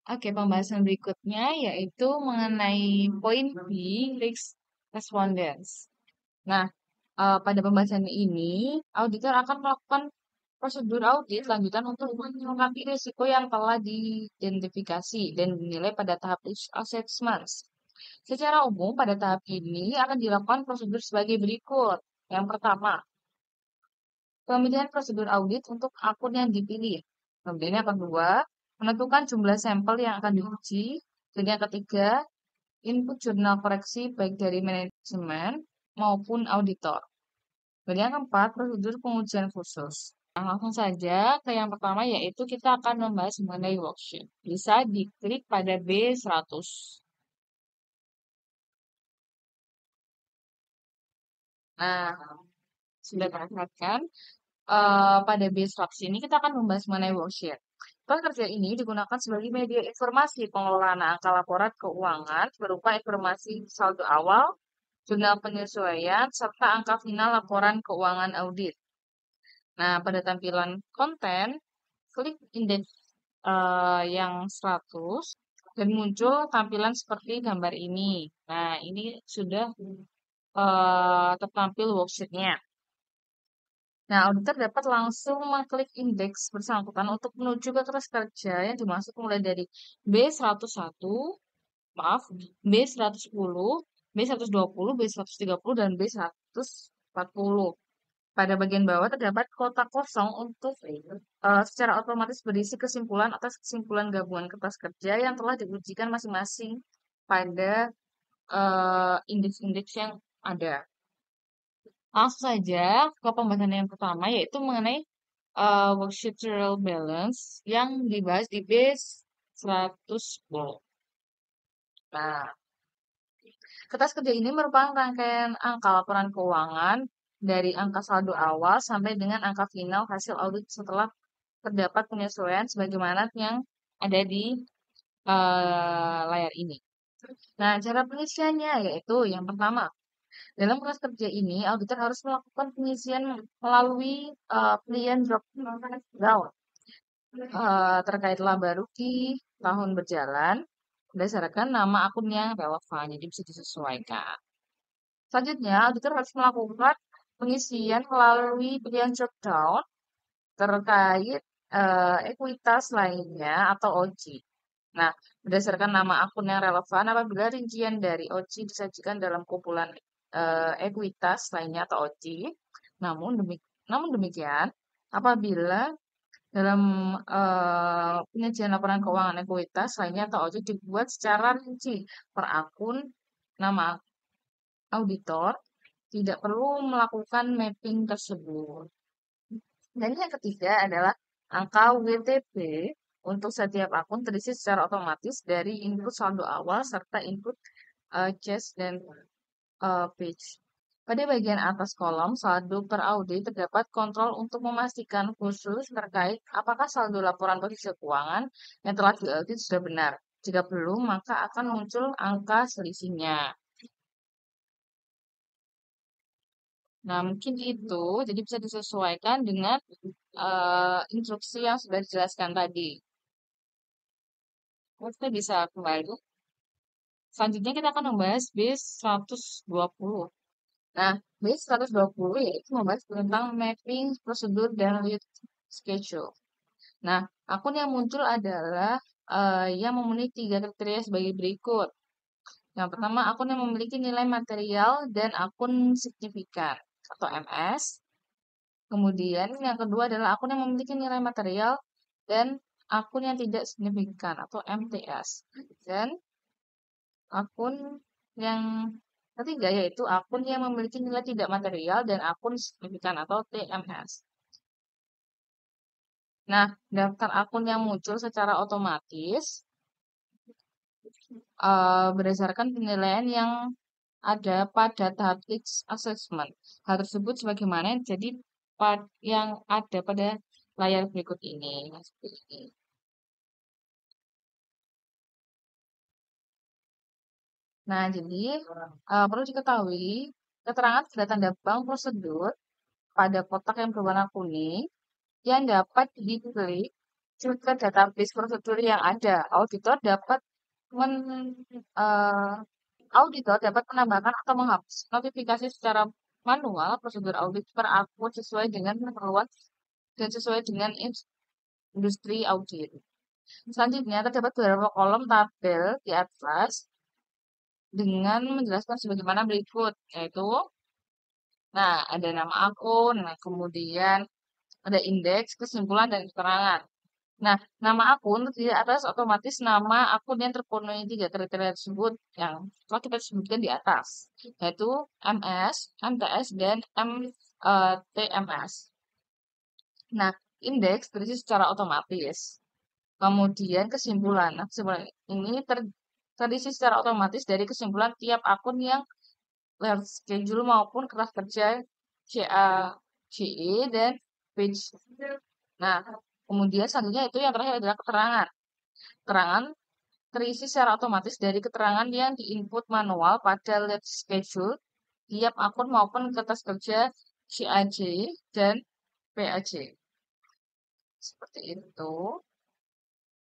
Oke, pembahasan berikutnya yaitu mengenai poin B, risk respondents. Nah, pada pembahasan ini, auditor akan melakukan prosedur audit lanjutan untuk melengkapi risiko yang telah diidentifikasi dan dinilai pada tahap risk assessment. Secara umum, pada tahap ini akan dilakukan prosedur sebagai berikut. Yang pertama, pemilihan prosedur audit untuk akun yang dipilih. Kemudian yang kedua, menentukan jumlah sampel yang akan diuji. Dan yang ketiga, input jurnal koreksi baik dari manajemen maupun auditor. Dan yang keempat, prosedur pengujian khusus. Nah, langsung saja ke yang pertama yaitu kita akan membahas mengenai worksheet. Bisa diklik pada B100. Nah, sudah terlihat pada B100 ini kita akan membahas mengenai worksheet. Pekerja ini digunakan sebagai media informasi pengelolaan angka laporan keuangan berupa informasi saldo awal, jurnal penyesuaian, serta angka final laporan keuangan audit. Nah, pada tampilan konten, klik indeks yang 100 dan muncul tampilan seperti gambar ini. Nah, ini sudah tertampil worksheet-nya. Nah, auditor dapat langsung mengklik indeks bersangkutan untuk menuju ke keras kerja yang dimaksud mulai dari B101, maaf, B110, B120, B130, dan B140. Pada bagian bawah terdapat kotak kosong untuk secara otomatis berisi kesimpulan atas kesimpulan gabungan kertas kerja yang telah diujikan masing-masing pada indeks-indeks yang ada. Langsung saja ke pembahasan yang pertama yaitu mengenai worksheet trial balance yang dibahas di base 110. Nah, kertas kerja ini merupakan rangkaian angka laporan keuangan dari angka saldo awal sampai dengan angka final hasil audit setelah terdapat penyesuaian sebagaimana yang ada di layar ini. Nah, cara pengisiannya yaitu yang pertama, dalam proses kerja ini, auditor harus melakukan pengisian melalui pilihan drop down terkait laba rugi tahun berjalan berdasarkan nama akun yang relevan, jadi bisa disesuaikan. Selanjutnya, auditor harus melakukan pengisian melalui pilihan drop down terkait ekuitas lainnya atau OJ. Nah, berdasarkan nama akun yang relevan, apabila rincian dari OJ disajikan dalam kumpulan ekuitas lainnya atau OJ, namun demikian, apabila dalam penyajian laporan keuangan ekuitas lainnya atau OJ dibuat secara rinci per akun nama auditor, tidak perlu melakukan mapping tersebut. Dan yang ketiga adalah angka WTP untuk setiap akun terisi secara otomatis dari input saldo awal serta input cash dan page. Pada bagian atas kolom saldo per audit terdapat kontrol untuk memastikan khusus terkait apakah saldo laporan posisi keuangan yang telah diaudit sudah benar. Jika belum, maka akan muncul angka selisihnya. Nah, mungkin itu, jadi bisa disesuaikan dengan instruksi yang sudah dijelaskan tadi. Kita bisa kembali. Selanjutnya kita akan membahas base 120. Nah, base 120 yaitu membahas tentang mapping, prosedur, dan lead schedule. Nah, akun yang muncul adalah yang memenuhi 3 kriteria sebagai berikut. Yang pertama, akun yang memiliki nilai material dan akun signifikan atau MS. Kemudian yang kedua adalah akun yang memiliki nilai material dan akun yang tidak signifikan atau MTS. Dan akun yang ketiga yaitu akun yang memiliki nilai tidak material dan akun signifikan atau TMS. Nah, daftar akun yang muncul secara otomatis berdasarkan penilaian yang ada pada tahap risk assessment. Hal tersebut sebagaimana jadi yang ada pada layar berikut ini. Nah, seperti ini. Nah, jadi perlu diketahui keterangan sudah tanda bank prosedur pada kotak yang berwarna kuning yang dapat diklik ke database prosedur yang ada. Eh, Auditor dapat menambahkan atau menghapus notifikasi secara manual prosedur audit per akun sesuai dengan keperluan dan sesuai dengan industri audit. Selanjutnya, terdapat beberapa kolom tabel di atas dengan menjelaskan sebagaimana berikut, yaitu, nah, ada nama akun, nah, kemudian ada indeks, kesimpulan, dan keterangan. Nah, nama akun di atas otomatis nama akun yang terpenuhi tiga kriteria tersebut yang telah kita sebutkan di atas, yaitu MS, MTS, dan TMS. Nah, indeks terisi secara otomatis. Kemudian kesimpulan. Nah, kesimpulan ini terisi secara otomatis dari kesimpulan tiap akun yang lewat schedule maupun kertas kerja CA, CE, dan page. Nah, kemudian selanjutnya itu yang terakhir adalah keterangan. Keterangan terisi secara otomatis dari keterangan yang diinput manual pada lead schedule tiap akun maupun kertas kerja CAJ dan PAJ. Seperti itu.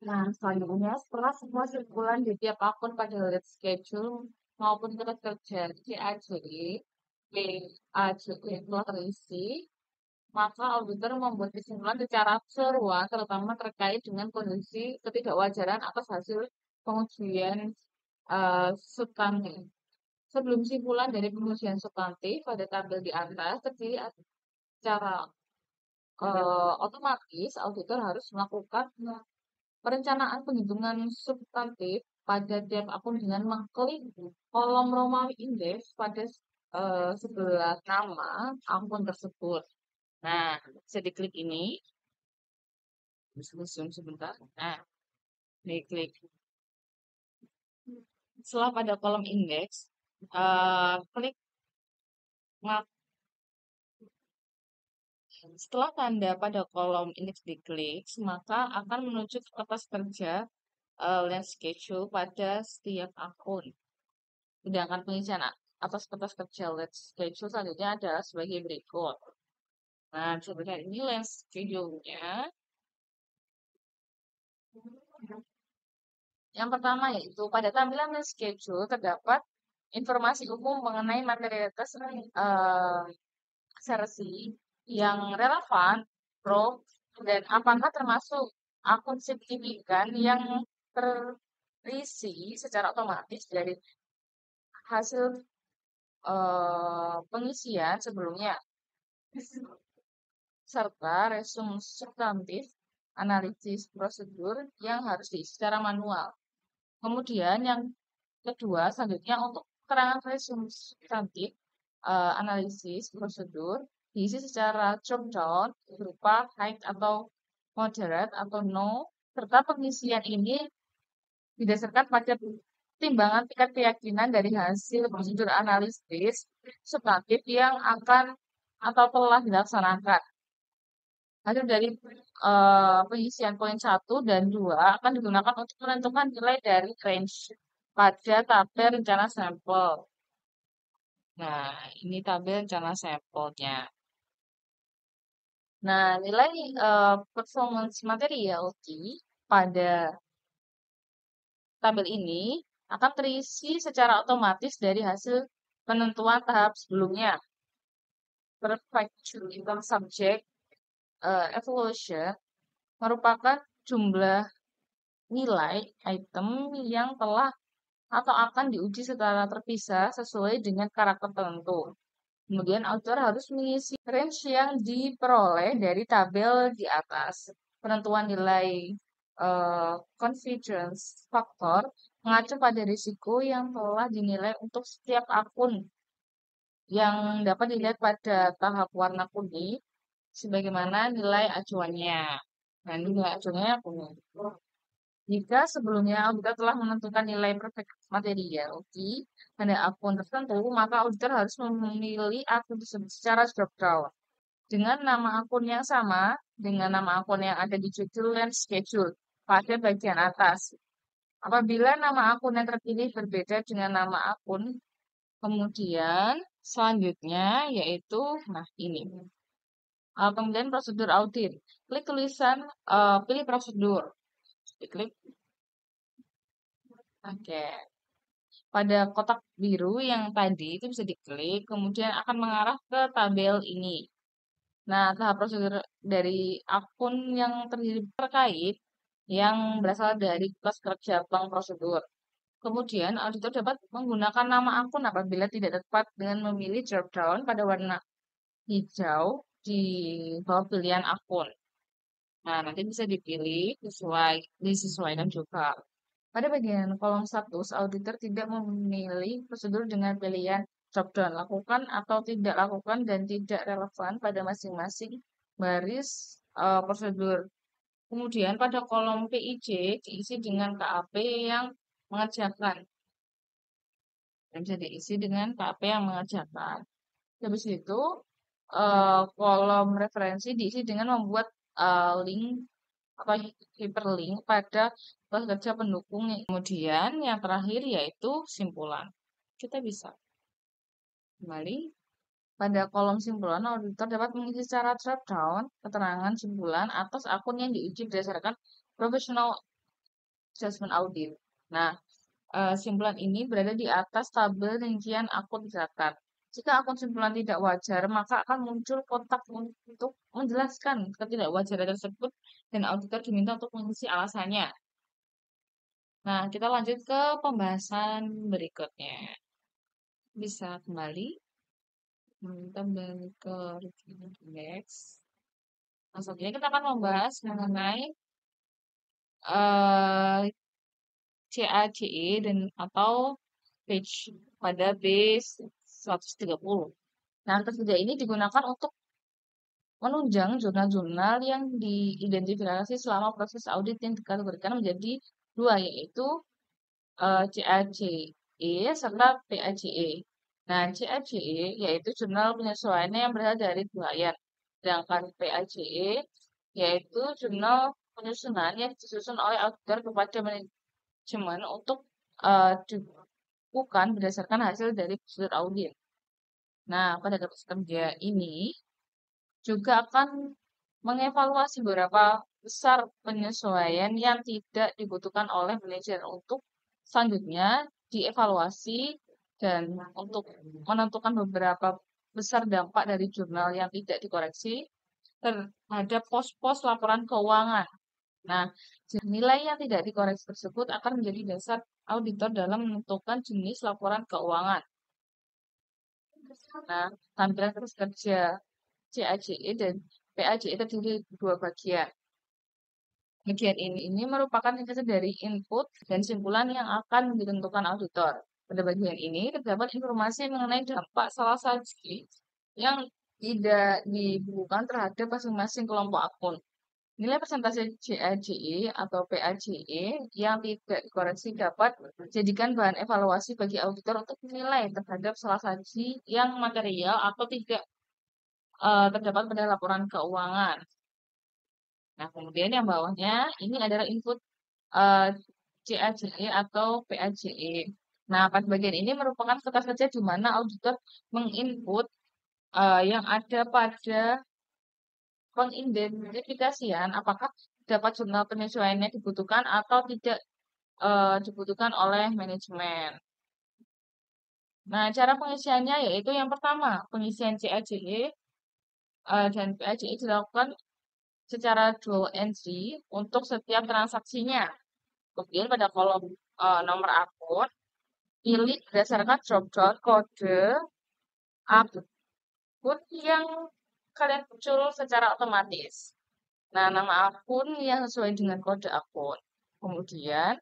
Nah, selanjutnya setelah semua simpulan di tiap akun pada lead schedule maupun kertas kerja CAJ, PAJ telah terisi, maka auditor membuat kesimpulan secara keseluruhan, terutama terkait dengan kondisi ketidakwajaran atas hasil pengujian substantif. Sebelum simpulan dari pengujian substantif pada tabel di atas terdiri secara otomatis auditor harus melakukan perencanaan penghitungan substantif pada tiap akun dengan mengklik kolom Romawi indeks pada sebelah nama akun tersebut. Nah, bisa diklik ini. Bisa zoom sebentar. Nah, diklik. Setelah pada kolom indeks, klik. Setelah tanda pada kolom indeks diklik, maka akan menuju ke kertas kerja land schedule pada setiap akun. Sedangkan pengisian atas kertas kerja land schedule selanjutnya adalah sebagai berikut. Nah, sebenarnya ini land schedule-nya. Yang pertama yaitu pada tampilan land schedule terdapat informasi umum mengenai materialitas sersi yang relevan, pro, dan apakah termasuk akun signifikan yang terisi secara otomatis dari hasil pengisian sebelumnya, serta resume substantif analisis prosedur yang harus diisi secara manual. Kemudian yang kedua, selanjutnya untuk keterangan resume substantif analisis prosedur diisi secara drop down berupa high atau moderate atau no, serta pengisian ini didasarkan pada timbangan tingkat keyakinan dari hasil prosedur analisis substantif yang akan atau telah dilaksanakan. Hasil dari pengisian poin 1 dan 2 akan digunakan untuk menentukan nilai dari range pada tabel rencana sampel. Nah, ini tabel rencana sampelnya. Nah, nilai performance material pada tabel ini akan terisi secara otomatis dari hasil penentuan tahap sebelumnya. Perfect income subject evaluation merupakan jumlah nilai item yang telah atau akan diuji secara terpisah sesuai dengan karakter tertentu. Kemudian auditor harus mengisi range yang diperoleh dari tabel di atas. Penentuan nilai confidence factor mengacu pada risiko yang telah dinilai untuk setiap akun yang dapat dilihat pada tahap warna kuning sebagaimana nilai acuannya. Nah, nilai acuannya kuning. Jika sebelumnya auditor telah menentukan nilai perfect material pada akun tertentu, maka auditor harus memilih akun tersebut secara drop down dengan nama akun yang sama dengan nama akun yang ada di judul dan schedule pada bagian atas. Apabila nama akun yang terpilih berbeda dengan nama akun, kemudian selanjutnya yaitu, nah ini. Kemudian prosedur audit. Klik tulisan, pilih prosedur. Diklik. Oke. Pada kotak biru yang tadi itu bisa diklik, kemudian akan mengarah ke tabel ini. Nah, tahap prosedur dari akun yang terkait yang berasal dari kelas kerja bank prosedur. Kemudian, auditor dapat menggunakan nama akun apabila tidak tepat dengan memilih drop down pada warna hijau di bawah pilihan akun. Nah, nanti bisa dipilih disesuaikan juga. Pada bagian kolom status, auditor tidak memilih prosedur dengan pilihan drop-down lakukan atau tidak lakukan dan tidak relevan pada masing-masing baris prosedur. Kemudian pada kolom PIJ diisi dengan KAP yang mengerjakan. Dan bisa diisi dengan KAP yang mengerjakan. Habis itu kolom referensi diisi dengan membuat link atau hyperlink pada kelas kerja pendukung. Kemudian yang terakhir yaitu simpulan. Kita bisa kembali pada kolom simpulan, auditor dapat mengisi secara drop-down keterangan simpulan atas akun yang diuji berdasarkan professional assessment audit. Nah, simpulan ini berada di atas tabel rincian akun zakat. Jika akun simpulan tidak wajar, maka akan muncul kotak untuk menjelaskan ketidakwajaran tersebut dan auditor diminta untuk mengisi alasannya. Nah, kita lanjut ke pembahasan berikutnya. Bisa kembali. Kita balik ke review index. Nah, selanjutnya kita akan membahas mengenai CACE dan atau page pada B130. Nah, ketiga ini digunakan untuk menunjang jurnal-jurnal yang diidentifikasi selama proses audit yang dikategorikan menjadi dua, yaitu CACE serta PACE. Nah, CACE yaitu jurnal penyesuaiannya yang berasal dari klien, sedangkan PACE yaitu jurnal penyusunan yang disusun oleh auditor kepada manajemen untuk dibukukan berdasarkan hasil dari prosedur audit. Nah, pada kertas kerja ini juga akan mengevaluasi beberapa besar penyesuaian yang tidak dibutuhkan oleh manajer untuk selanjutnya dievaluasi dan untuk menentukan beberapa besar dampak dari jurnal yang tidak dikoreksi terhadap pos-pos laporan keuangan. Nah, nilai yang tidak dikoreksi tersebut akan menjadi dasar auditor dalam menentukan jenis laporan keuangan. Nah, tampilan kertas kerja CACE dan PACE terdiri dua bagian. Bagian ini merupakan ringkasan dari input dan simpulan yang akan ditentukan auditor. Pada bagian ini terdapat informasi mengenai dampak salah satu yang tidak dibukukan terhadap masing-masing kelompok akun. Nilai persentase CACE atau PACE yang tidak dikoreksi dapat dijadikan bahan evaluasi bagi auditor untuk menilai terhadap salah saji yang material atau tidak terdapat pada laporan keuangan. Nah, kemudian yang bawahnya ini adalah input CACE atau PACE. Nah, pada bagian ini merupakan kertas kerja di mana auditor menginput yang ada pada pengidentifikasian apakah dapat jurnal penyesuaiannya dibutuhkan atau tidak dibutuhkan oleh manajemen. Nah, cara pengisiannya yaitu yang pertama, pengisian CACE dan PACE dilakukan secara dual entry untuk setiap transaksinya. Kemudian pada kolom nomor akun, pilih berdasarkan drop-down kode akun yang kalian muncul secara otomatis. Nah, nama akun yang sesuai dengan kode akun. Kemudian,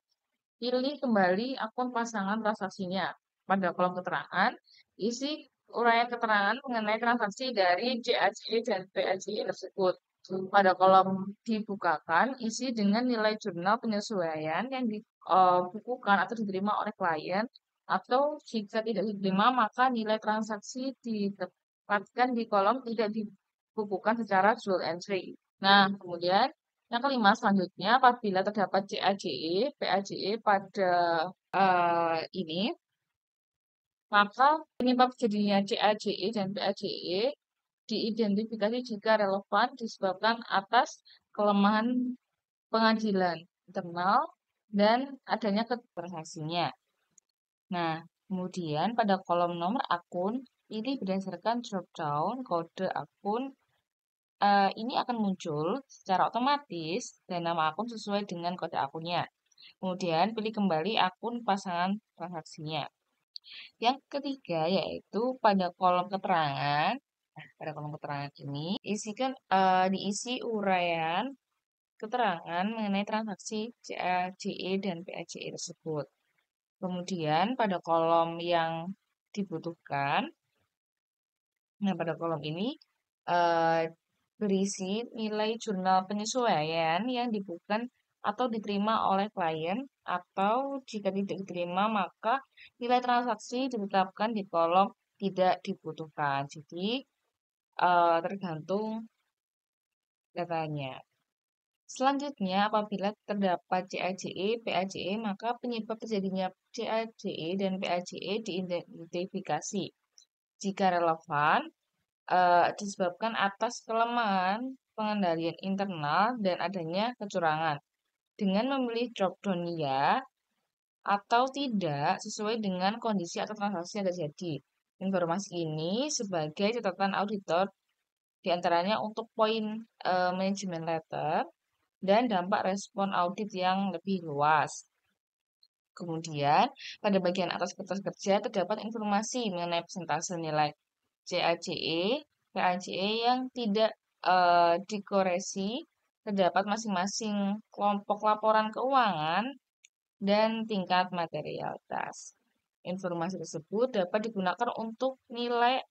pilih kembali akun pasangan transaksinya. Pada kolom keterangan, isi uraian keterangan mengenai transaksi dari CACE dan PACE tersebut. Pada kolom dibukakan, isi dengan nilai jurnal penyesuaian yang dibukukan atau diterima oleh klien, atau jika tidak diterima, maka nilai transaksi ditempatkan di kolom tidak dibukukan secara dual entry. Nah, kemudian yang kelima selanjutnya, apabila terdapat CACE, PACE pada maka penyebab terjadinya CACE dan PACE diidentifikasi jika relevan disebabkan atas kelemahan pengajilan internal dan adanya transaksinya. Nah, kemudian pada kolom nomor akun, pilih berdasarkan drop-down kode akun. Ini akan muncul secara otomatis dan nama akun sesuai dengan kode akunnya. Kemudian pilih kembali akun pasangan transaksinya. Yang ketiga yaitu pada kolom keterangan. Nah, pada kolom keterangan ini diisi uraian keterangan mengenai transaksi CAJE dan PAJE tersebut. Kemudian pada kolom yang dibutuhkan, nah pada kolom ini berisi nilai jurnal penyesuaian yang dibutuhkan atau diterima oleh klien, atau jika tidak diterima maka nilai transaksi ditetapkan di kolom tidak dibutuhkan. Jadi tergantung datanya. Selanjutnya, apabila terdapat CAJE, PAJE, maka penyebab terjadinya CAJE dan PAJE diidentifikasi. Jika relevan, disebabkan atas kelemahan pengendalian internal dan adanya kecurangan. Dengan memilih drop-down ya atau tidak sesuai dengan kondisi atau transaksi yang terjadi. Informasi ini sebagai catatan auditor diantaranya untuk poin manajemen letter dan dampak respon audit yang lebih luas. Kemudian, pada bagian atas kertas kerja terdapat informasi mengenai persentase nilai CAJE, PAJE yang tidak dikoresi, terdapat masing-masing kelompok laporan keuangan dan tingkat materialitas. Informasi tersebut dapat digunakan untuk nilai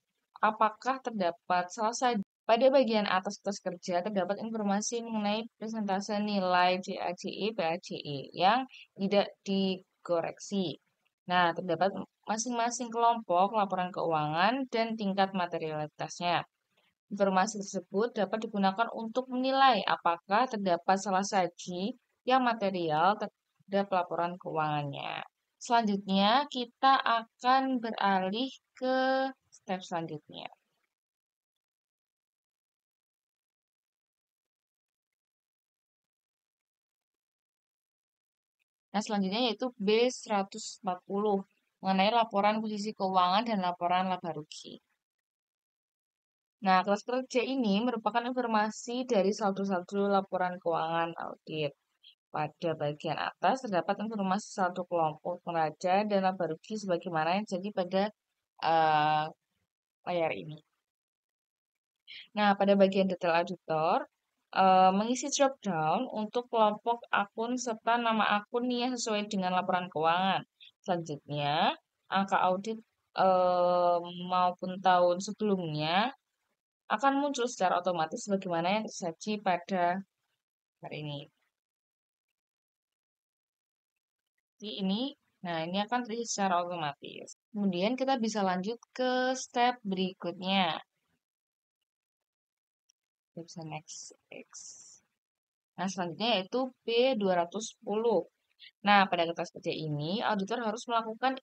apakah terdapat salah satu. Pada bagian atas kertas kerja terdapat informasi mengenai persentase nilai CAJE, PAJE yang tidak dikoreksi. Nah, terdapat masing-masing kelompok laporan keuangan dan tingkat materialitasnya. Informasi tersebut dapat digunakan untuk menilai apakah terdapat salah saji yang material terhadap laporan keuangannya. Selanjutnya, kita akan beralih ke step selanjutnya. Nah, selanjutnya yaitu B140 mengenai laporan posisi keuangan dan laporan laba rugi. Nah, kelas kerja ini merupakan informasi dari saldo-saldo laporan keuangan audit. Pada bagian atas terdapat informasi saldo kelompok neraca dan laba rugi sebagaimana yang jadi pada layar ini. Nah, pada bagian detail auditor, mengisi drop down untuk kelompok akun serta nama akun yang sesuai dengan laporan keuangan. Selanjutnya, angka audit maupun tahun sebelumnya akan muncul secara otomatis sebagaimana yang tersaji pada hari ini. Jadi ini akan terisi secara otomatis. Kemudian kita bisa lanjut ke step berikutnya. Kita bisa next. Nah, selanjutnya yaitu B210. Nah, pada kertas kerja ini, auditor harus melakukan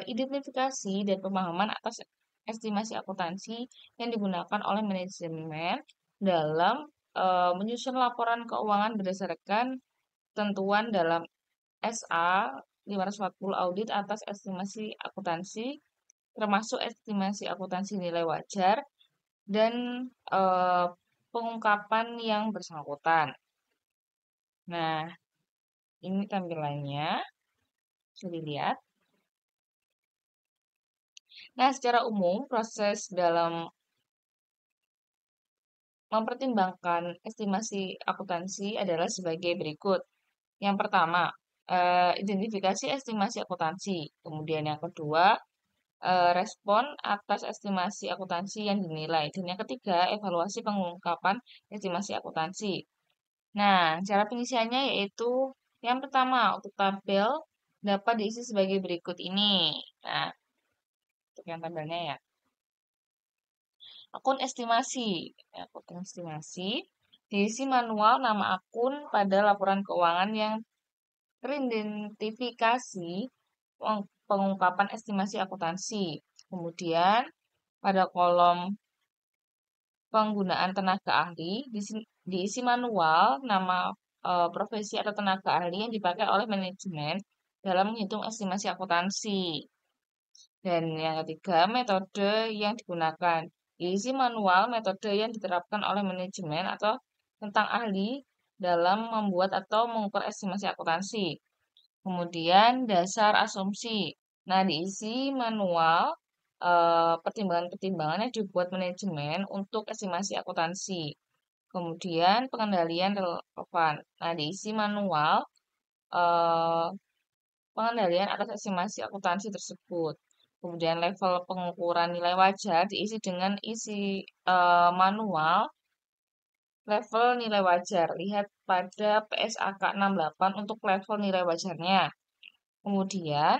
identifikasi dan pemahaman atas estimasi akuntansi yang digunakan oleh manajemen dalam menyusun laporan keuangan berdasarkan ketentuan dalam SA 540 audit atas estimasi akuntansi, termasuk estimasi akuntansi nilai wajar dan pengungkapan yang bersangkutan. Nah, ini tampilannya, bisa dilihat. Nah, secara umum, proses dalam mempertimbangkan estimasi akuntansi adalah sebagai berikut. Yang pertama, identifikasi estimasi akuntansi. Kemudian yang kedua, respon atas estimasi akuntansi yang dinilai. Dan yang ketiga, evaluasi pengungkapan estimasi akuntansi. Nah, cara pengisiannya yaitu yang pertama, untuk tabel dapat diisi sebagai berikut ini. Nah, untuk yang tabelnya ya. Akun estimasi. Akun estimasi diisi manual nama akun pada laporan keuangan yang teridentifikasi pengungkapan estimasi akuntansi. Kemudian pada kolom penggunaan tenaga ahli, diisi manual nama profesi atau tenaga ahli yang dipakai oleh manajemen dalam menghitung estimasi akuntansi. Dan yang ketiga, metode yang digunakan. Diisi manual metode yang diterapkan oleh manajemen atau tentang ahli dalam membuat atau mengukur estimasi akuntansi. Kemudian dasar asumsi. Nah, diisi manual pertimbangan-pertimbangan yang dibuat manajemen untuk estimasi akuntansi. Kemudian pengendalian relevan. Nah, diisi manual eh, pengendalian atas estimasi akuntansi tersebut. Kemudian level pengukuran nilai wajar diisi dengan isi manual level nilai wajar. Lihat pada PSAK 68 untuk level nilai wajarnya. Kemudian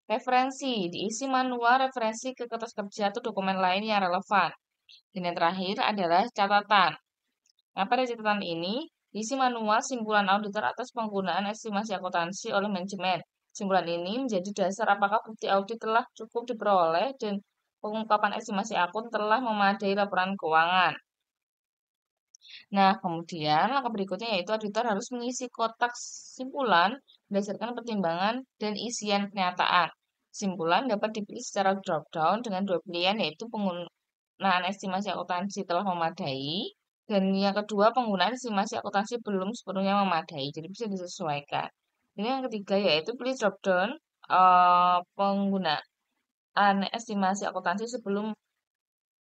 referensi diisi manual referensi ke kertas kerja atau dokumen lain yang relevan. Dan yang terakhir adalah catatan. Nah, pada catatan ini diisi manual simpulan auditor atas penggunaan estimasi akuntansi oleh manajemen. Simpulan ini menjadi dasar apakah bukti audit telah cukup diperoleh dan pengungkapan estimasi akun telah memadai laporan keuangan. Nah, kemudian langkah berikutnya yaitu auditor harus mengisi kotak simpulan berdasarkan pertimbangan dan isian pernyataan. Simpulan dapat dipilih secara drop-down dengan dua pilihan yaitu penggunaan estimasi akuntansi telah memadai dan yang kedua penggunaan estimasi akuntansi belum sepenuhnya memadai. Jadi bisa disesuaikan. Ini yang ketiga yaitu pilih drop-down penggunaan estimasi akuntansi sebelum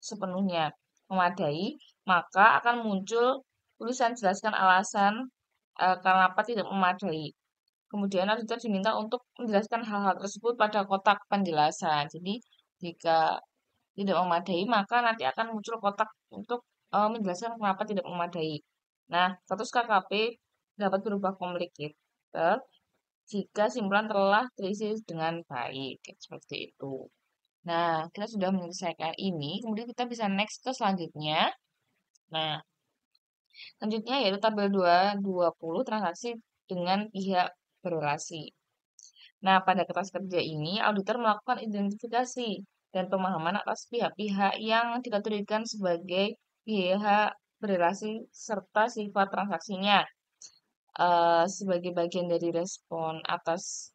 sepenuhnya memadai, maka akan muncul tulisan jelaskan alasan kenapa tidak memadai. Kemudian auditor diminta untuk menjelaskan hal-hal tersebut pada kotak penjelasan. Jadi jika tidak memadai, maka nanti akan muncul kotak untuk menjelaskan kenapa tidak memadai. Nah, status KKP dapat berubah complicated jika simpulan telah terisi dengan baik. Seperti itu. Nah, kita sudah menyelesaikan ini, kemudian kita bisa next ke selanjutnya. Nah, selanjutnya yaitu tabel 220 transaksi dengan pihak berrelasi. Nah, pada kertas kerja ini, auditor melakukan identifikasi dan pemahaman atas pihak-pihak yang dikategorikan sebagai pihak berrelasi serta sifat transaksinya. Sebagai bagian dari respon atas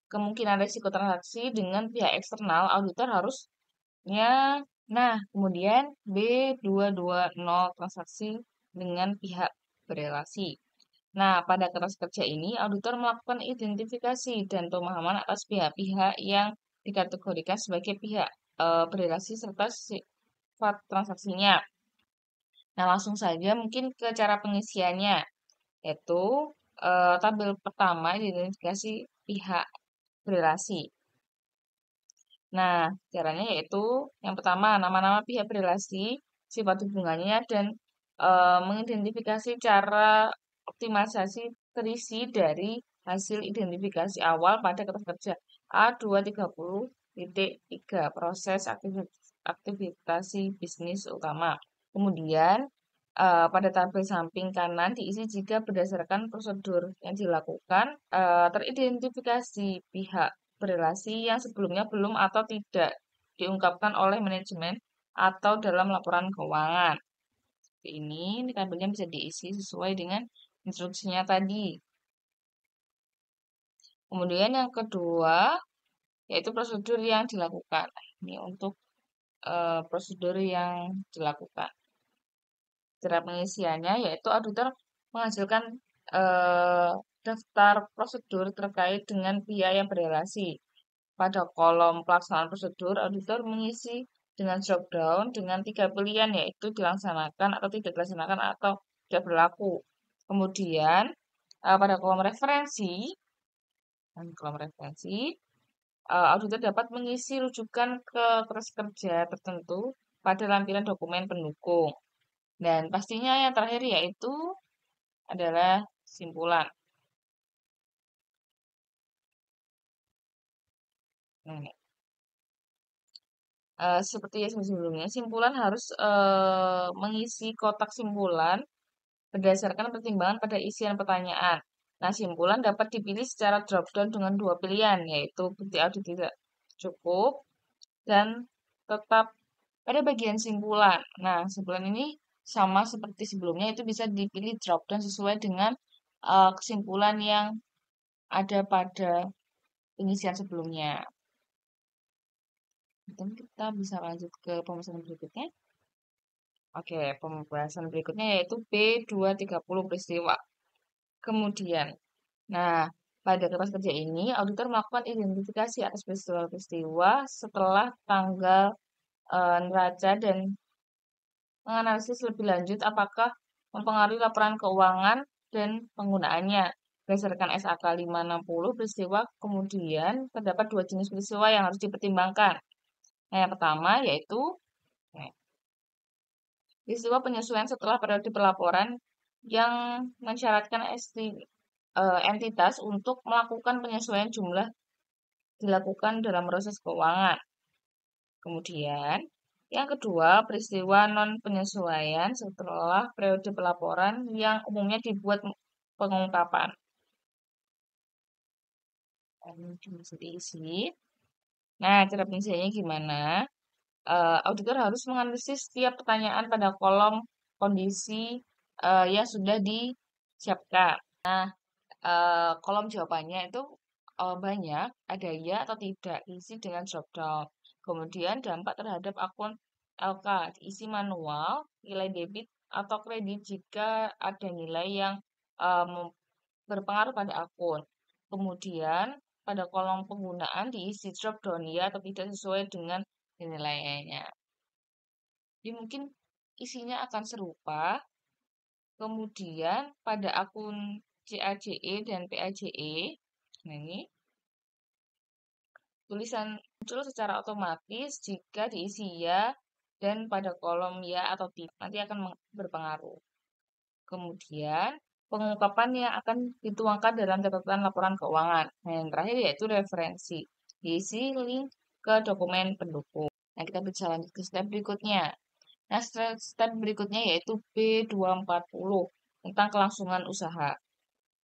kemungkinan risiko transaksi dengan pihak eksternal, auditor harusnya, nah, kemudian B220 transaksi dengan pihak berrelasi. Nah, pada kertas kerja ini, auditor melakukan identifikasi dan pemahaman atas pihak-pihak yang dikategorikan sebagai pihak berrelasi serta sifat transaksinya. Nah, langsung saja mungkin ke cara pengisiannya, yaitu tabel pertama identifikasi pihak berrelasi. Nah, caranya yaitu yang pertama nama-nama pihak berrelasi, sifat hubungannya, dan mengidentifikasi cara optimalisasi terisi dari hasil identifikasi awal pada kertas kerja A230.3 proses aktivitas bisnis utama. Kemudian pada tabel samping kanan diisi jika berdasarkan prosedur yang dilakukan teridentifikasi pihak berrelasi yang sebelumnya belum atau tidak diungkapkan oleh manajemen atau dalam laporan keuangan. Ini tabelnya bisa diisi sesuai dengan instruksinya tadi. Kemudian yang kedua yaitu prosedur yang dilakukan. Ini untuk prosedur yang dilakukan. Cara pengisiannya yaitu auditor menghasilkan daftar prosedur terkait dengan pihak yang berrelasi. Pada kolom pelaksanaan prosedur, auditor mengisi dengan drop down dengan 3 pilihan yaitu dilaksanakan atau tidak dilaksanakan atau tidak berlaku. Kemudian pada kolom referensi, auditor dapat mengisi rujukan ke kertas kerja tertentu pada lampiran dokumen pendukung. Dan pastinya yang terakhir yaitu adalah simpulan. Nah, seperti yang sebelumnya, simpulan harus mengisi kotak simpulan berdasarkan pertimbangan pada isian pertanyaan. Nah, simpulan dapat dipilih secara drop-down dengan dua pilihan, yaitu bukti audit tidak cukup dan tetap Pada bagian simpulan. Nah, simpulan ini sama seperti sebelumnya, itu bisa dipilih drop down sesuai dengan kesimpulan yang ada pada pengisian sebelumnya. Dan kita bisa lanjut ke pembahasan berikutnya. Oke, pembahasan berikutnya yaitu B230 peristiwa. Kemudian, nah, pada kertas kerja ini, auditor melakukan identifikasi atas peristiwa-peristiwa setelah tanggal neraca dan menganalisis lebih lanjut apakah mempengaruhi laporan keuangan dan penggunaannya. Berdasarkan SAK 560 peristiwa, kemudian terdapat dua jenis peristiwa yang harus dipertimbangkan. Nah, yang pertama yaitu peristiwa penyesuaian setelah periode pelaporan yang mensyaratkan entitas untuk melakukan penyesuaian jumlah dilakukan dalam proses keuangan. Kemudian, yang kedua, peristiwa non-penyesuaian setelah periode pelaporan yang umumnya dibuat pengungkapan. Ini diisi. Nah, cara penyelesaiannya gimana? Auditor harus menganalisis setiap pertanyaan pada kolom kondisi yang sudah disiapkan. Nah, kolom jawabannya itu banyak, ada ya atau tidak, isi dengan drop down. Kemudian dampak terhadap akun LK, diisi manual, nilai debit atau kredit jika ada nilai yang berpengaruh pada akun. Kemudian pada kolom penggunaan diisi drop down ya atau tidak sesuai dengan nilainya. Jadi mungkin isinya akan serupa. Kemudian pada akun CAJE dan PAJE, nah ini tulisan muncul secara otomatis jika diisi ya dan pada kolom ya atau tidak, nanti akan berpengaruh. Kemudian pengungkapan yang akan dituangkan dalam catatan laporan keuangan. Nah, yang terakhir yaitu referensi, diisi link ke dokumen pendukung. Nah, kita bisa lanjut ke step berikutnya. Nah, step berikutnya yaitu B240 tentang kelangsungan usaha.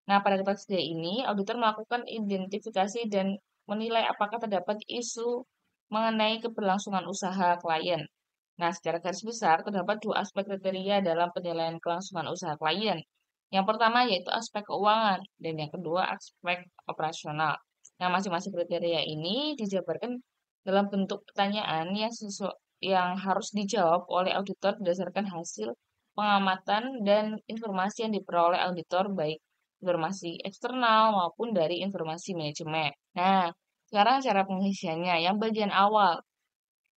Nah, pada kertas kerja ini, auditor melakukan identifikasi dan menilai apakah terdapat isu mengenai keberlangsungan usaha klien. Nah, secara garis besar, terdapat dua aspek kriteria dalam penilaian kelangsungan usaha klien. Yang pertama yaitu aspek keuangan, dan yang kedua aspek operasional. Nah, masing-masing kriteria ini dijabarkan dalam bentuk pertanyaan yang harus dijawab oleh auditor berdasarkan hasil pengamatan dan informasi yang diperoleh auditor, baik informasi eksternal maupun dari informasi manajemen. Nah, sekarang cara pengisiannya. Yang bagian awal.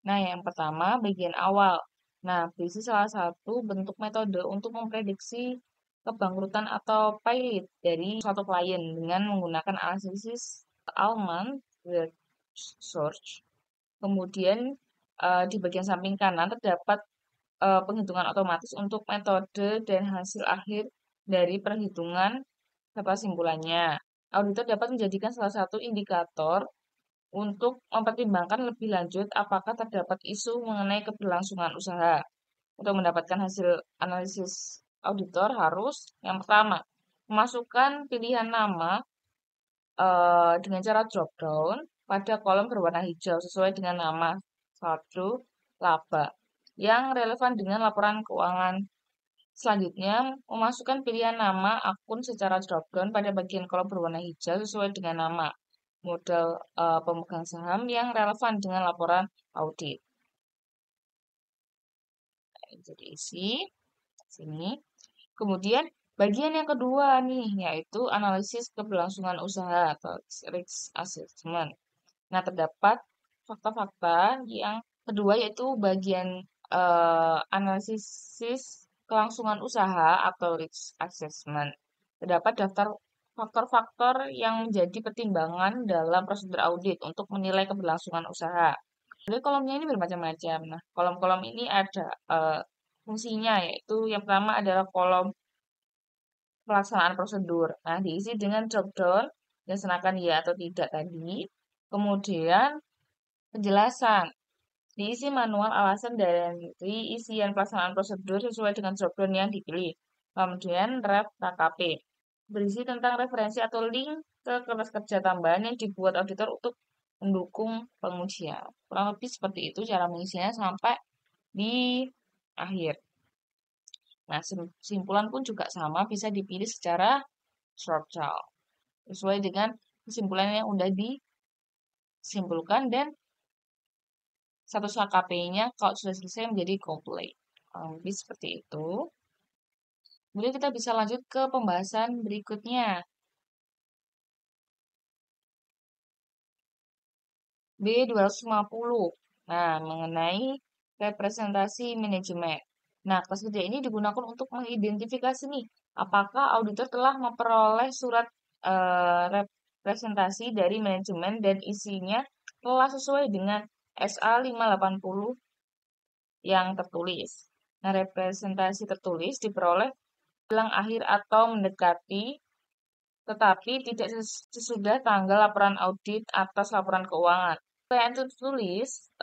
Nah, yang pertama bagian awal. Nah, berisi salah satu bentuk metode untuk memprediksi kebangkrutan atau pilot dari suatu klien dengan menggunakan analisis Allman Search. Kemudian di bagian samping kanan terdapat penghitungan otomatis untuk metode dan hasil akhir dari perhitungan serta simpulannya. Auditor dapat menjadikan salah satu indikator untuk mempertimbangkan lebih lanjut apakah terdapat isu mengenai keberlangsungan usaha. Untuk mendapatkan hasil analisis auditor harus yang pertama memasukkan pilihan nama dengan cara drop down pada kolom berwarna hijau sesuai dengan nama saldo laba yang relevan dengan laporan keuangan. Selanjutnya, memasukkan pilihan nama akun secara drop down pada bagian kolom berwarna hijau sesuai dengan nama modal pemegang saham yang relevan dengan laporan audit. Jadi isi sini. Kemudian bagian yang kedua nih yaitu analisis keberlangsungan usaha atau risk assessment. Nah, terdapat fakta-fakta yang kedua yaitu bagian analisis kelangsungan usaha atau risk assessment. Terdapat daftar faktor-faktor yang menjadi pertimbangan dalam prosedur audit untuk menilai keberlangsungan usaha. Jadi kolomnya ini bermacam-macam. Nah, kolom-kolom ini ada fungsinya, yaitu yang pertama adalah kolom pelaksanaan prosedur. Nah, diisi dengan drop down, dilaksanakan ya atau tidak tadi. Kemudian penjelasan, diisi manual alasan dari isian pelaksanaan prosedur sesuai dengan drop down yang dipilih. Kemudian ref KKP, berisi tentang referensi atau link ke kertas kerja tambahan yang dibuat auditor untuk mendukung pengujian. Kurang lebih seperti itu cara mengisinya sampai di akhir. Nah, kesimpulan pun juga sama, bisa dipilih secara shortcut sesuai dengan kesimpulan yang udah disimpulkan dan status HKP-nya kalau sudah selesai menjadi complete. Lebih seperti itu. Kemudian kita bisa lanjut ke pembahasan berikutnya. B250. Nah, mengenai representasi manajemen. Nah, kelas kerja ini digunakan untuk mengidentifikasi nih, apakah auditor telah memperoleh surat representasi dari manajemen dan isinya telah sesuai dengan SA 580 yang tertulis. Nah, representasi tertulis diperoleh jelang akhir atau mendekati, tetapi tidak sesudah tanggal laporan audit atas laporan keuangan. Yang tertulis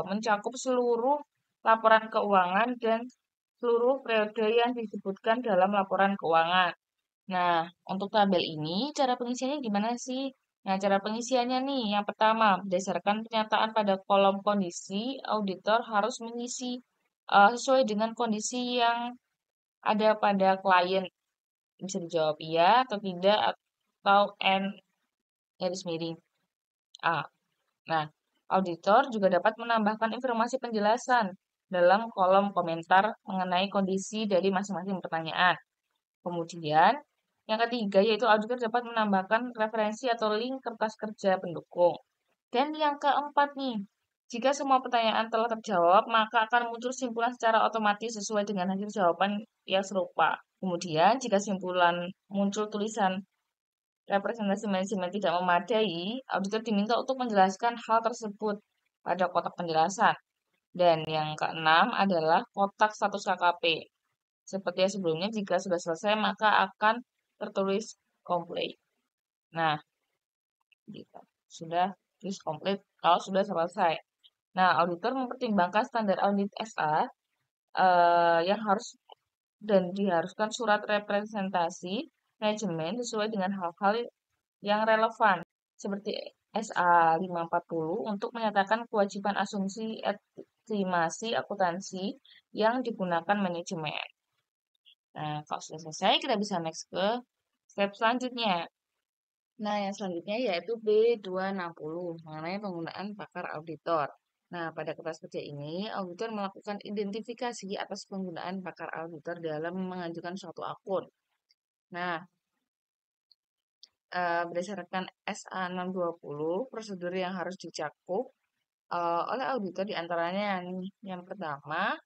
mencakup seluruh laporan keuangan dan seluruh periode yang disebutkan dalam laporan keuangan. Nah, untuk tabel ini, cara pengisiannya gimana sih? Nah, cara pengisiannya nih, yang pertama, berdasarkan pernyataan pada kolom kondisi, auditor harus mengisi sesuai dengan kondisi yang ada pada klien. Bisa dijawab iya atau tidak, atau N garis miring A. Nah, auditor juga dapat menambahkan informasi penjelasan dalam kolom komentar mengenai kondisi dari masing-masing pertanyaan. Kemudian, yang ketiga yaitu auditor dapat menambahkan referensi atau link kertas kerja pendukung. Dan yang keempat nih, jika semua pertanyaan telah terjawab, maka akan muncul simpulan secara otomatis sesuai dengan hasil jawaban yang serupa. Kemudian, jika simpulan muncul tulisan representasi manajemen tidak memadai, auditor diminta untuk menjelaskan hal tersebut pada kotak penjelasan. Dan yang keenam adalah kotak status KKP. Seperti yang sebelumnya, jika sudah selesai, maka akan tertulis complete. Nah, gitu. Sudah tulis complete kalau sudah selesai. Nah, auditor mempertimbangkan standar audit SA yang harus dan diharuskan surat representasi manajemen sesuai dengan hal-hal yang relevan seperti SA 540 untuk menyatakan kewajiban asumsi estimasi akuntansi yang digunakan manajemen. Nah, kalau sudah selesai, kita bisa next ke step selanjutnya. Nah, yang selanjutnya yaitu B260 mengenai penggunaan pakar auditor. Nah, pada kertas kerja ini, auditor melakukan identifikasi atas penggunaan pakar auditor dalam mengajukan suatu akun. Nah, berdasarkan SA 620, prosedur yang harus dicakup oleh auditor diantaranya nih. Yang pertama,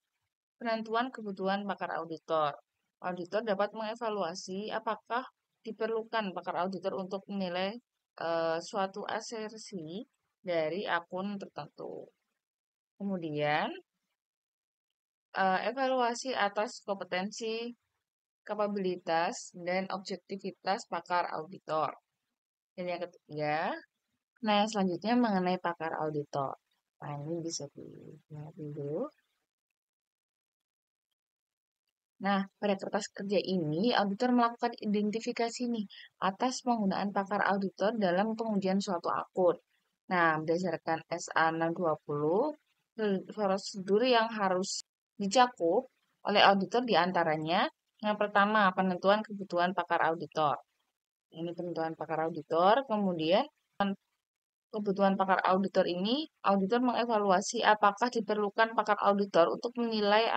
penentuan kebutuhan pakar auditor. Auditor dapat mengevaluasi apakah diperlukan pakar auditor untuk menilai suatu asersi dari akun tertentu. Kemudian, evaluasi atas kompetensi, kapabilitas, dan objektivitas pakar auditor. Dan yang ketiga, nah yang selanjutnya mengenai pakar auditor. Nah, ini bisa dilihat dulu. Nah, pada kertas kerja ini, auditor melakukan identifikasi nih atas penggunaan pakar auditor dalam pengujian suatu akun. Nah, berdasarkan SA 620, prosedur yang harus dicakup oleh auditor diantaranya, yang pertama, penentuan kebutuhan pakar auditor. Ini penentuan pakar auditor, kemudian kebutuhan pakar auditor ini, auditor mengevaluasi apakah diperlukan pakar auditor untuk menilai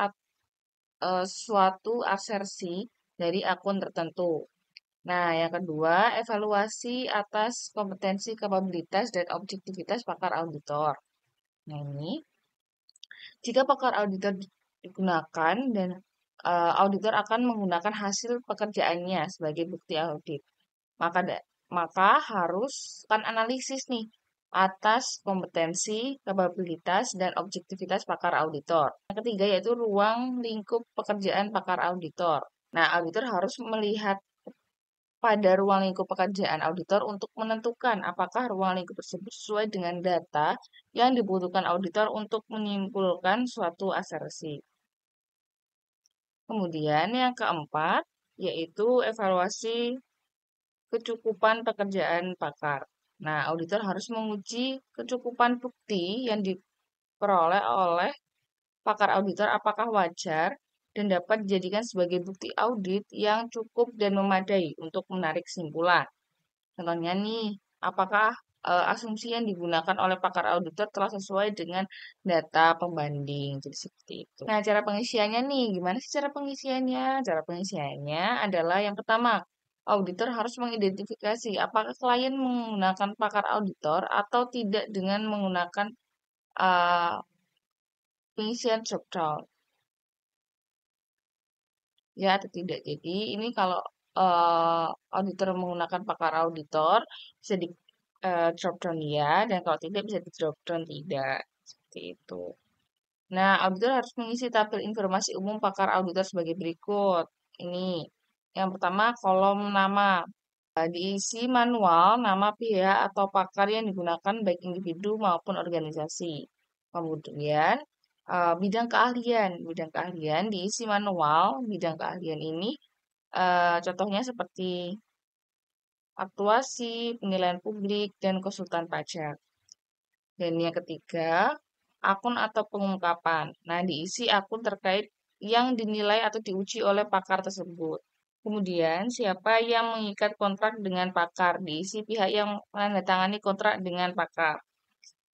suatu asersi dari akun tertentu. Nah, yang kedua, evaluasi atas kompetensi, kapabilitas, dan objektivitas pakar auditor. Nah, ini jika pakar auditor digunakan dan auditor akan menggunakan hasil pekerjaannya sebagai bukti audit. Maka maka harus kan analisis nih atas kompetensi, kapabilitas, dan objektivitas pakar auditor. Yang ketiga yaitu ruang lingkup pekerjaan pakar auditor. Nah, auditor harus melihat pada ruang lingkup pekerjaan auditor untuk menentukan apakah ruang lingkup tersebut sesuai dengan data yang dibutuhkan auditor untuk menyimpulkan suatu asersi. Kemudian yang keempat yaitu evaluasi kecukupan pekerjaan pakar. Nah, auditor harus menguji kecukupan bukti yang diperoleh oleh pakar auditor apakah wajar dan dapat dijadikan sebagai bukti audit yang cukup dan memadai untuk menarik kesimpulan. Contohnya nih, apakah asumsi yang digunakan oleh pakar auditor telah sesuai dengan data pembanding. Jadi seperti itu. Nah, cara pengisiannya nih, gimana sih cara pengisiannya? Cara pengisiannya adalah yang pertama, auditor harus mengidentifikasi apakah klien menggunakan pakar auditor atau tidak dengan menggunakan uh, pengisian drop down. Ya atau tidak. Jadi ini kalau auditor menggunakan pakar auditor bisa di drop down ya, dan kalau tidak bisa di drop down tidak. Seperti itu. Nah, auditor harus mengisi tabel informasi umum pakar auditor sebagai berikut. Ini yang pertama kolom nama. Diisi manual nama pihak atau pakar yang digunakan baik individu maupun organisasi. Kemudian bidang keahlian. Bidang keahlian diisi manual. Bidang keahlian ini contohnya seperti aktuasi, penilaian publik, dan konsultan pajak. Dan yang ketiga, akun atau pengungkapan. Nah, diisi akun terkait yang dinilai atau diuji oleh pakar tersebut. Kemudian, siapa yang mengikat kontrak dengan pakar? Diisi pihak yang menandatangani kontrak dengan pakar.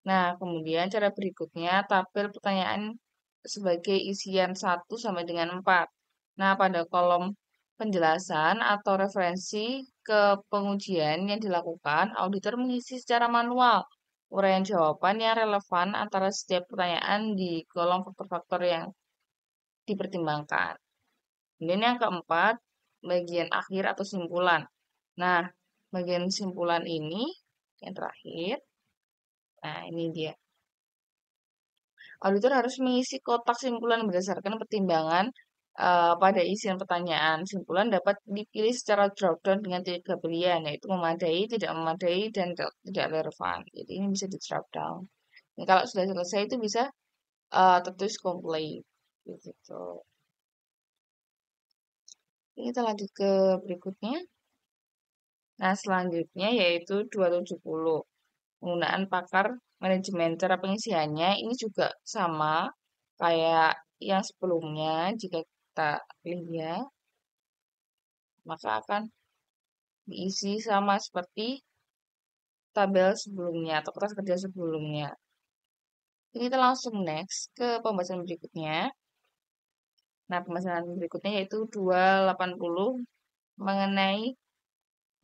Nah, kemudian cara berikutnya, tabel pertanyaan sebagai isian 1 sampai dengan 4. Nah, pada kolom penjelasan atau referensi ke pengujian yang dilakukan, auditor mengisi secara manual uraian jawaban yang relevan antara setiap pertanyaan di kolom faktor-faktor yang dipertimbangkan. Kemudian yang keempat, bagian akhir atau simpulan. Nah, bagian simpulan ini yang terakhir. Nah, ini dia. Auditor harus mengisi kotak simpulan berdasarkan pertimbangan pada isian pertanyaan. Simpulan dapat dipilih secara drop-down dengan 3 pilihan, yaitu memadai, tidak memadai, dan tidak relevan. Jadi ini bisa di drop-down. Nah, kalau sudah selesai itu bisa tertulis complete. Gitu. Ini kita lanjut ke berikutnya. Nah, selanjutnya yaitu 270. Penggunaan pakar manajemen. Cara pengisiannya ini juga sama kayak yang sebelumnya. Jika kita pilih ya, maka akan diisi sama seperti tabel sebelumnya atau kertas kerja sebelumnya. Ini kita langsung next ke pembahasan berikutnya. Nah, pembahasan berikutnya yaitu 280 mengenai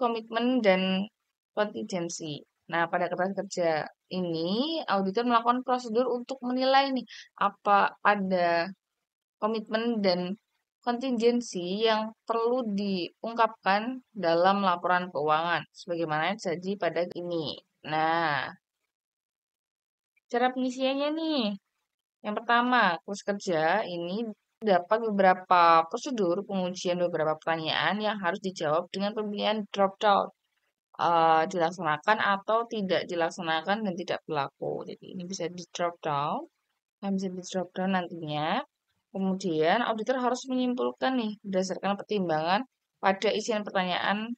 komitmen dan kontingensi. Nah, pada kertas kerja ini, auditor melakukan prosedur untuk menilai nih apa ada komitmen dan kontingensi yang perlu diungkapkan dalam laporan keuangan, sebagaimana janji pada ini. Nah, cara pengisiannya nih. Yang pertama, kursus kerja ini dapat beberapa prosedur pengujian beberapa pertanyaan yang harus dijawab dengan pemilihan drop down. Dilaksanakan atau tidak dilaksanakan dan tidak berlaku. Jadi ini bisa di drop down, nah bisa di drop down nantinya. Kemudian auditor harus menyimpulkan nih berdasarkan pertimbangan pada isian pertanyaan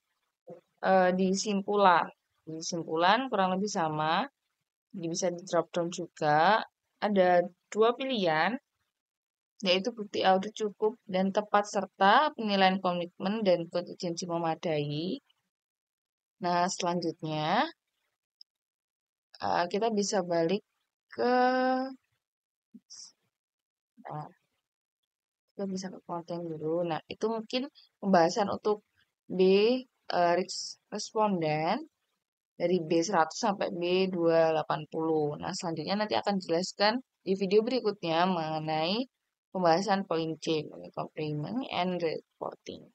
di simpulan. Di simpulan kurang lebih sama, jadi bisa di drop down juga. Ada 2 pilihan, yaitu bukti audit cukup dan tepat serta penilaian komitmen dan kontingensi memadai. Nah, selanjutnya kita bisa balik ke nah, kita bisa ke konten dulu. Nah, itu mungkin pembahasan untuk B responden dari B100 sampai B280. Nah, selanjutnya nanti akan dijelaskan di video berikutnya mengenai pembahasan poin C, complement and reporting.